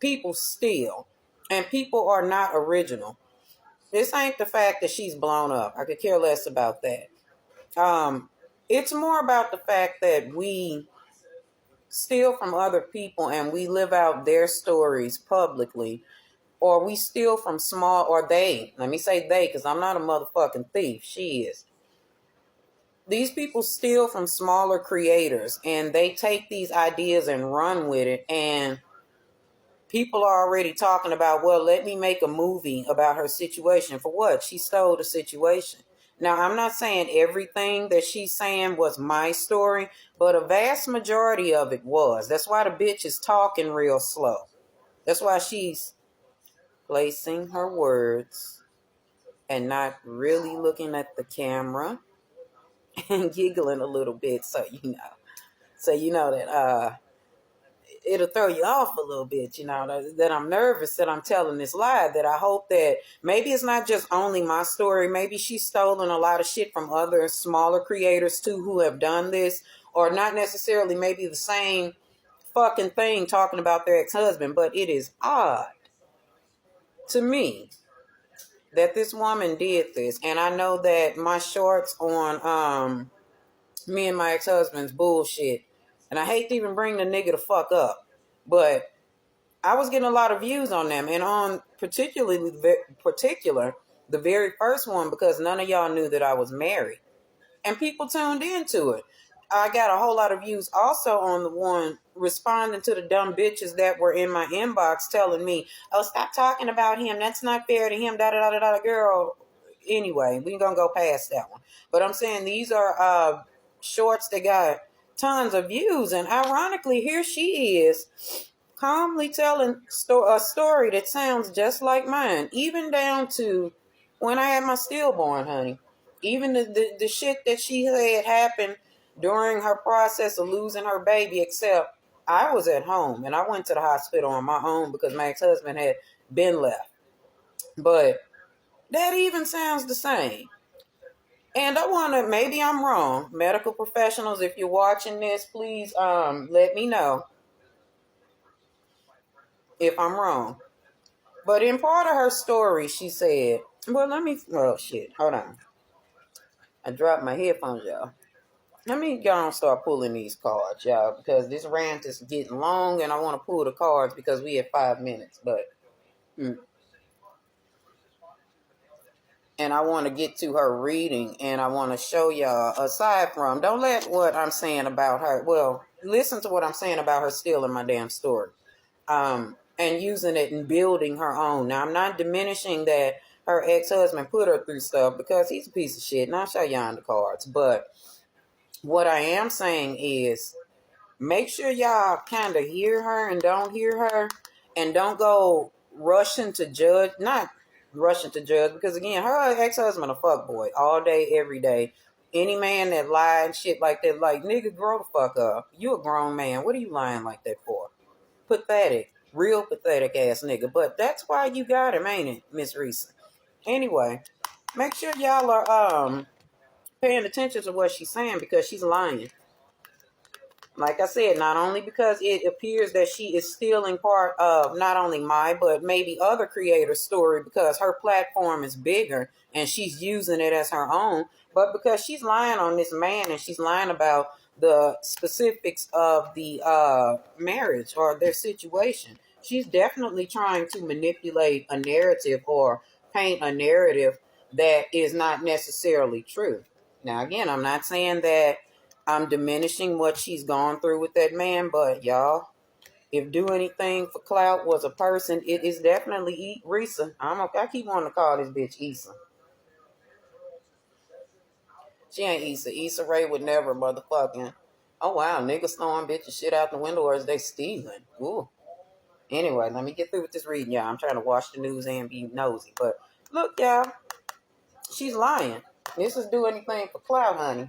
people steal, and people are not original. This ain't the fact that she's blown up. I could care less about that. It's more about the fact that we steal from other people and we live out their stories publicly, or we steal from small, or they, let me say they, because I'm not a motherfucking thief. She is. These people steal from smaller creators and they take these ideas and run with it, and people are already talking about, well, let me make a movie about her situation. For what? She stole the situation. Now, I'm not saying everything that she's saying was my story, but a vast majority of it was. That's why the bitch is talking real slow. That's why she's placing her words and not really looking at the camera and giggling a little bit, so you know. So you know that it'll throw you off a little bit, you know, that I'm nervous that I'm telling this lie, that I hope that maybe it's not just only my story. Maybe she's stolen a lot of shit from other smaller creators too who have done this, or not necessarily maybe the same fucking thing talking about their ex-husband. But it is odd to me that this woman did this. And I know that my shorts on me and my ex-husband's bullshit, and I hate to even bring the nigga the fuck up, but I was getting a lot of views on them, and on the very first one, because none of y'all knew that I was married, and people tuned into it. I got a whole lot of views also on the one responding to the dumb bitches that were in my inbox telling me, "Oh, stop talking about him. That's not fair to him." Da da da da da. Girl. Anyway, we gonna go past that one. But I'm saying these are shorts that got tons of views, and ironically, here she is calmly telling a story that sounds just like mine, even down to when I had my stillborn, honey. Even the shit that she had happened during her process of losing her baby, except I was at home and I went to the hospital on my own because my ex-husband had been left. But that even sounds the same. And I want to, maybe I'm wrong. Medical professionals, if you're watching this, please let me know if I'm wrong. But in part of her story, she said, oh shit, hold on. I dropped my headphones, y'all. Let me go and start pulling these cards, y'all, because this rant is getting long and I want to pull the cards because we have 5 minutes. And I want to get to her reading, and I want to show y'all, aside from, don't let what I'm saying about her, well, listen to what I'm saying about her stealing my damn story. And using it and building her own. Now, I'm not diminishing that her ex-husband put her through stuff because he's a piece of shit, and I'll show y'all in the cards. But what I am saying is, make sure y'all kind of hear her and don't hear her, and don't go rushing to judge, not rushing to judge, because again, her ex-husband a fuckboy all day, every day. Any man that lied and shit like that, like, nigga, grow the fuck up. You a grown man. What are you lying like that for? Pathetic. Real pathetic ass nigga. But that's why you got him, ain't it, Miss Reesa? Anyway, make sure y'all are paying attention to what she's saying, because she's lying. Like I said, not only because it appears that she is stealing part of not only my, but maybe other creators' story, because her platform is bigger and she's using it as her own, but because she's lying on this man and she's lying about the specifics of the marriage or their situation. She's definitely trying to manipulate a narrative or paint a narrative that is not necessarily true. Now, again, I'm not saying that I'm diminishing what she's gone through with that man, but y'all, if do anything for clout was a person, it is definitely Reesa. I keep wanting to call this bitch Issa. She ain't Issa. Issa Rae would never motherfucking. Oh wow, niggas throwing bitches shit out the window, or is they stealing? Ooh. Anyway, let me get through with this reading, y'all. I'm trying to watch the news and be nosy, but look, y'all, she's lying. This is do anything for clout, honey.